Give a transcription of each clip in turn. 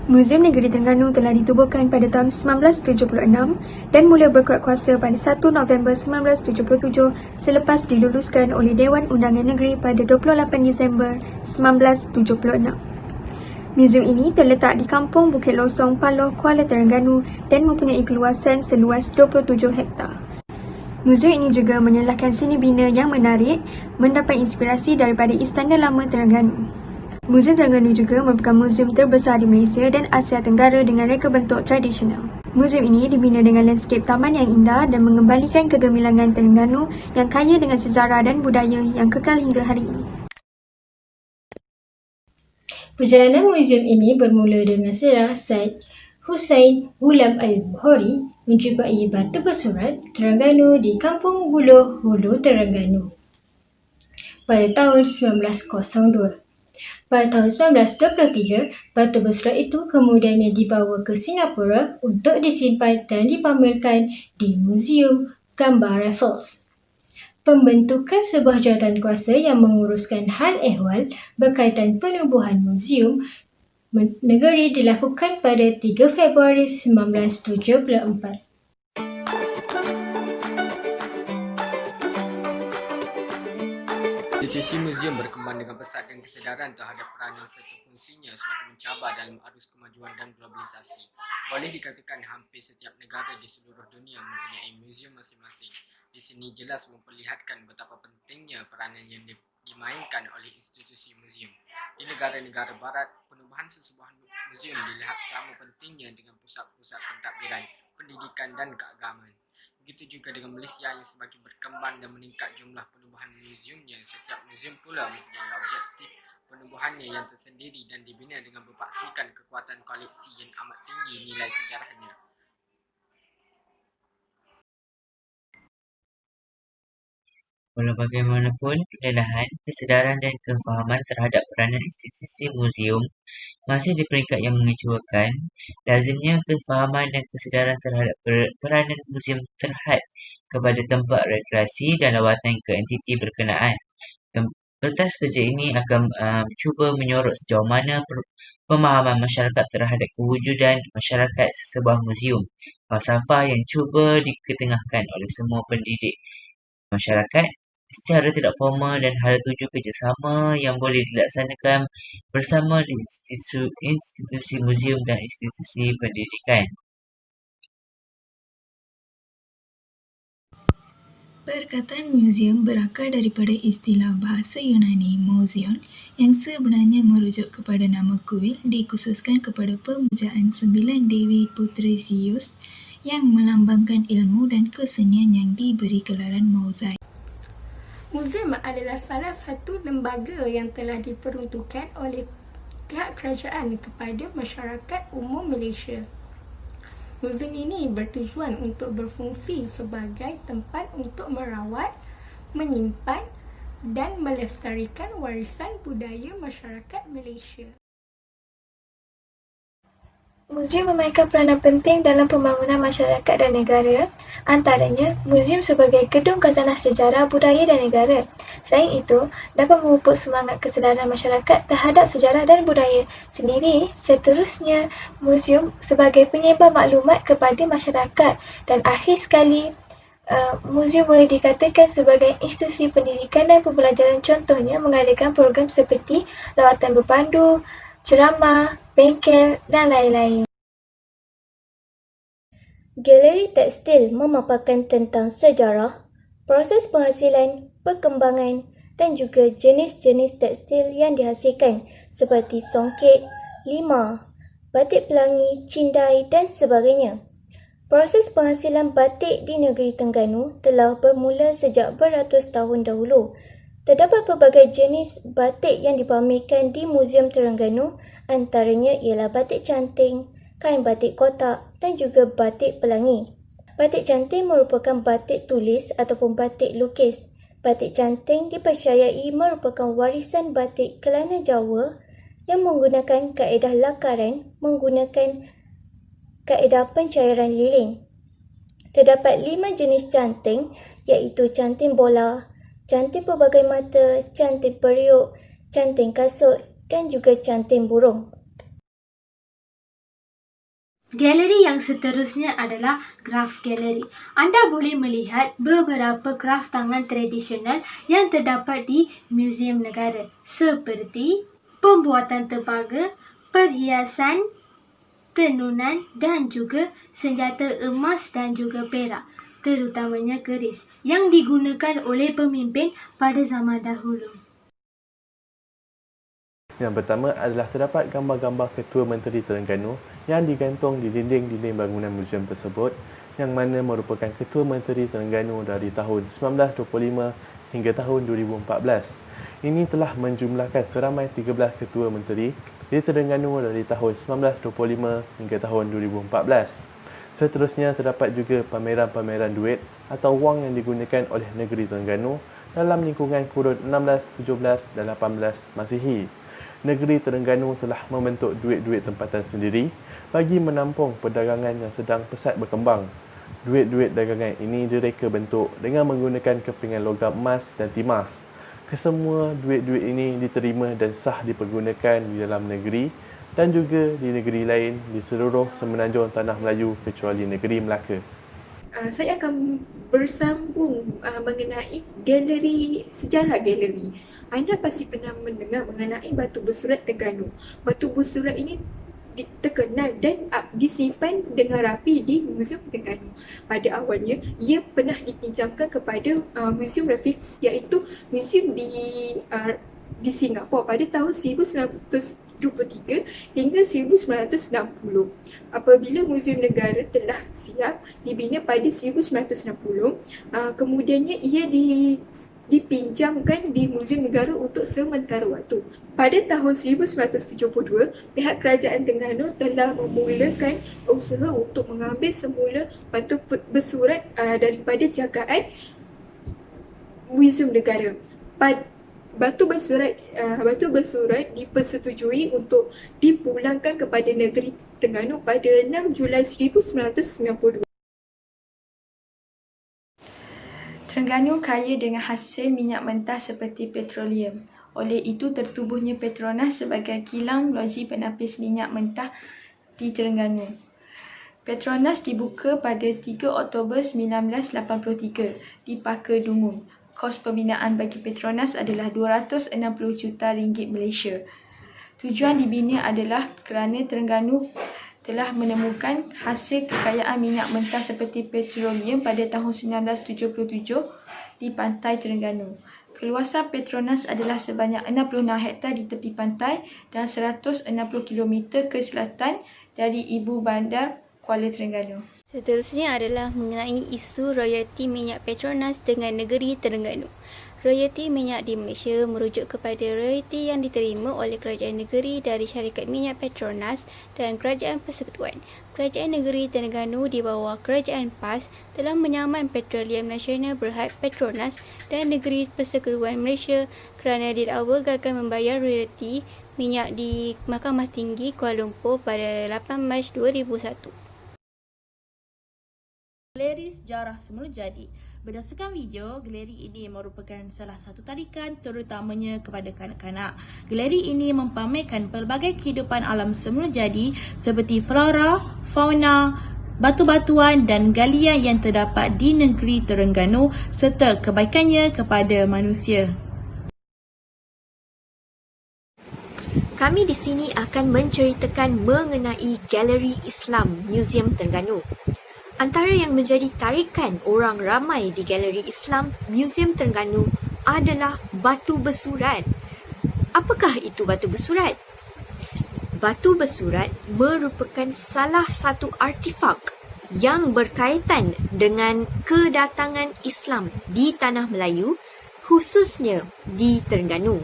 Muzium Negeri Terengganu telah ditubuhkan pada tahun 1976 dan mula berkuat kuasa pada 1 November 1977 selepas diluluskan oleh Dewan Undangan Negeri pada 28 Disember 1976. Muzium ini terletak di Kampung Bukit Losong, Paloh, Kuala Terengganu dan mempunyai keluasan seluas 27 hektar. Muzium ini juga menyelahkan seni bina yang menarik, mendapat inspirasi daripada Istana Lama Terengganu. Muzium Terengganu juga merupakan muzium terbesar di Malaysia dan Asia Tenggara dengan reka bentuk tradisional. Muzium ini dibina dengan landscape taman yang indah dan mengembalikan kegemilangan Terengganu yang kaya dengan sejarah dan budaya yang kekal hingga hari ini. Perjalanan muzium ini bermula dengan sejarah Syed Hussein Ghulam Al-Bukhari menjumpai batu bersurat Terengganu di Kampung Buloh Hulu, Terengganu pada tahun 1902. Pada tahun 1923, batu bersurat itu kemudiannya dibawa ke Singapura untuk disimpan dan dipamerkan di Muzium Gambar Raffles. Pembentukan sebuah jawatan kuasa yang menguruskan hal ehwal berkaitan penubuhan muzium negeri dilakukan pada 3 Februari 1974. Institusi muzium berkembang dengan pesat dan kesedaran terhadap peranan serta fungsinya semakin mencabar dalam arus kemajuan dan globalisasi. Boleh dikatakan hampir setiap negara di seluruh dunia mempunyai muzium masing-masing. Di sini jelas memperlihatkan betapa pentingnya peranan yang dimainkan oleh institusi muzium. Di negara-negara barat, penubuhan sesebuah muzium dilihat sama pentingnya dengan pusat-pusat pentadbiran, pendidikan dan keagamaan. Begitu juga dengan Malaysia yang semakin berkembang dan meningkat jumlah penubuhan muziumnya. Setiap muzium pula mempunyai objektif penubuhannya yang tersendiri dan dibina dengan berpaksikan kekuatan koleksi yang amat tinggi nilai sejarahnya. Walau bagaimanapun, pendalahan, kesedaran dan kefahaman terhadap peranan institusi muzium masih di peringkat yang mengecewakan. Lazimnya kefahaman dan kesedaran terhadap peranan muzium terhad kepada tempat rekreasi dan lawatan ke entiti berkenaan. Kertas kerja ini akan cuba menyorot sejauh mana pemahaman masyarakat terhadap kewujudan masyarakat sebuah muzium, falsafah yang cuba diketengahkan oleh semua pendidik masyarakat secara tidak formal dan hala tuju kerjasama yang boleh dilaksanakan bersama di institusi muzium dan institusi pendidikan. Perkataan muzium berakar daripada istilah bahasa Yunani muzion yang sebenarnya merujuk kepada nama kuil dikhususkan kepada pemujaan 9 dewi puteri Zeus yang melambangkan ilmu dan kesenian yang diberi gelaran mozaik. Muzium adalah salah satu lembaga yang telah diperuntukkan oleh pihak kerajaan kepada masyarakat umum Malaysia. Muzium ini bertujuan untuk berfungsi sebagai tempat untuk merawat, menyimpan dan melestarikan warisan budaya masyarakat Malaysia. Muzium memainkan peranan penting dalam pembangunan masyarakat dan negara, antaranya muzium sebagai gedung khazanah sejarah, budaya dan negara. Selain itu, dapat memupuk semangat kesedaran masyarakat terhadap sejarah dan budaya sendiri. Seterusnya, muzium sebagai penyebar maklumat kepada masyarakat. Dan akhir sekali, muzium boleh dikatakan sebagai institusi pendidikan dan pembelajaran, contohnya mengadakan program seperti lawatan berpandu, ceramah, bengkel dan lain-lain. Galeri tekstil memaparkan tentang sejarah, proses penghasilan, perkembangan dan juga jenis-jenis tekstil yang dihasilkan seperti songket, limah, batik pelangi, cindai dan sebagainya. Proses penghasilan batik di negeri Terengganu telah bermula sejak beratus tahun dahulu. Terdapat pelbagai jenis batik yang dipamerkan di Muzium Terengganu, antaranya ialah batik canting, kain batik kotak dan juga batik pelangi. Batik canting merupakan batik tulis ataupun batik lukis. Batik canting dipercayai merupakan warisan batik kelana Jawa yang menggunakan kaedah lakaran menggunakan kaedah pencairan lilin. Terdapat 5 jenis canting iaitu canting bola, canting pelbagai mata, canting periuk, canting kasut dan juga canting burung. Galeri yang seterusnya adalah graf galeri. Anda boleh melihat beberapa graf tangan tradisional yang terdapat di Muzium Negara seperti pembuatan tembaga, perhiasan, tenunan dan juga senjata emas dan juga perak, terutamanya keris yang digunakan oleh pemimpin pada zaman dahulu. Yang pertama adalah terdapat gambar-gambar Ketua Menteri Terengganu yang digantung di dinding-dinding bangunan muzium tersebut, yang mana merupakan Ketua Menteri Terengganu dari tahun 1925 hingga tahun 2014. Ini telah menjumlahkan seramai 13 Ketua Menteri di Terengganu dari tahun 1925 hingga tahun 2014. Seterusnya terdapat juga pameran-pameran duit atau wang yang digunakan oleh negeri Terengganu dalam lingkungan kurun 16, 17 dan 18 Masihi. Negeri Terengganu telah membentuk duit-duit tempatan sendiri bagi menampung perdagangan yang sedang pesat berkembang. Duit-duit dagangan ini direka bentuk dengan menggunakan kepingan logam emas dan timah. Kesemua duit-duit ini diterima dan sah dipergunakan di dalam negeri dan juga di negeri lain di seluruh semenanjung Tanah Melayu kecuali negeri Melaka. Saya akan bersambung mengenai sejarah galeri. Anda pasti pernah mendengar mengenai batu bersurat Terengganu. Batu bersurat ini terkenal dan disimpan dengan rapi di Muzium Terengganu. Pada awalnya, ia pernah dipinjamkan kepada Muzium Raffles, iaitu muzium di Singapura pada tahun 1923 hingga 1960. Apabila Muzium Negara telah siap dibina pada 1960, kemudiannya ia dipinjamkan di Muzium Negara untuk sementara waktu. Pada tahun 1972, pihak Kerajaan Terengganu telah memulakan usaha untuk mengambil semula batu bersurat daripada jagaan Muzium Negara. Batu bersurat dipersetujui untuk dipulangkan kepada negeri Terengganu pada 6 Julai 1992. Terengganu kaya dengan hasil minyak mentah seperti petroleum. Oleh itu, tertubuhnya Petronas sebagai kilang loji penapis minyak mentah di Terengganu. Petronas dibuka pada 3 Oktober 1983 di Paka Dungun. Kos pembinaan bagi Petronas adalah 260 juta ringgit Malaysia. Tujuan dibina adalah kerana Terengganu telah menemukan hasil kekayaan minyak mentah seperti petroleum pada tahun 1977 di pantai Terengganu. Keluasan Petronas adalah sebanyak 66 hektar di tepi pantai dan 160 km ke selatan dari ibu bandar Kuala Terengganu. Seterusnya adalah mengenai isu royalti minyak Petronas dengan negeri Terengganu. Royalti minyak di Malaysia merujuk kepada royalti yang diterima oleh kerajaan negeri dari syarikat minyak Petronas dan kerajaan persekutuan. Kerajaan negeri Terengganu di bawah kerajaan PAS telah menyaman Petroleum Nasional Berhad Petronas dan negeri persekutuan Malaysia kerana didakwa gagal membayar royalti minyak di Mahkamah Tinggi Kuala Lumpur pada 8 Mac 2001. Galeri Sejarah Semula Jadi. Berdasarkan video, galeri ini merupakan salah satu tarikan terutamanya kepada kanak-kanak. Galeri ini mempamerkan pelbagai kehidupan alam semula jadi seperti flora, fauna, batu-batuan dan galian yang terdapat di negeri Terengganu serta kebaikannya kepada manusia. Kami di sini akan menceritakan mengenai Galeri Islam Muzium Terengganu. Antara yang menjadi tarikan orang ramai di Galeri Islam Muzium Terengganu adalah batu bersurat. Apakah itu batu bersurat? Batu bersurat merupakan salah satu artifak yang berkaitan dengan kedatangan Islam di Tanah Melayu, khususnya di Terengganu.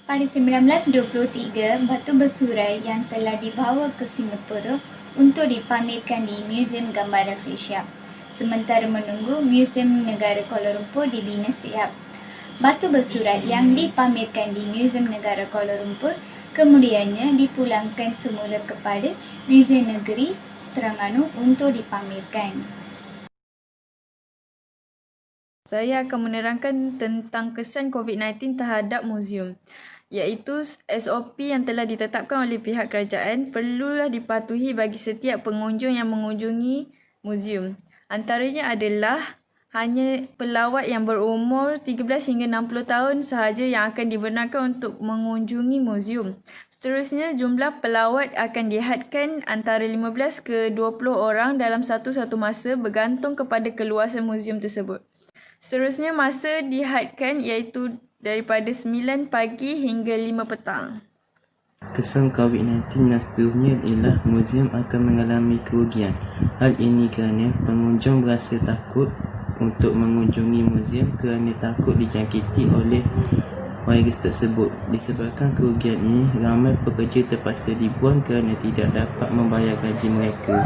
Pada 1923, batu bersurat yang telah dibawa ke Singapura untuk dipamerkan di Muzium Gambar Rafflesia, sementara menunggu Muzium Negara Kuala Lumpur dibina siap. Batu bersurat yang dipamerkan di Muzium Negara Kuala Lumpur kemudiannya dipulangkan semula kepada Muzium Negeri Terengganu untuk dipamerkan. Saya akan menerangkan tentang kesan COVID-19 terhadap muzium. iaitu SOP yang telah ditetapkan oleh pihak kerajaan perlulah dipatuhi bagi setiap pengunjung yang mengunjungi muzium. Antaranya adalah hanya pelawat yang berumur 13 hingga 60 tahun sahaja yang akan dibenarkan untuk mengunjungi muzium. Seterusnya, jumlah pelawat akan dihadkan antara 15 ke 20 orang dalam satu masa bergantung kepada keluasan muzium tersebut. Seterusnya, masa dihadkan iaitu daripada 9 pagi hingga 5 petang. Kesan COVID-19 dan seterusnya ialah muzium akan mengalami kerugian. Hal ini kerana pengunjung berasa takut untuk mengunjungi muzium kerana takut dijangkiti oleh virus tersebut. Disebabkan kerugian ini, ramai pekerja terpaksa dibuang kerana tidak dapat membayar gaji mereka.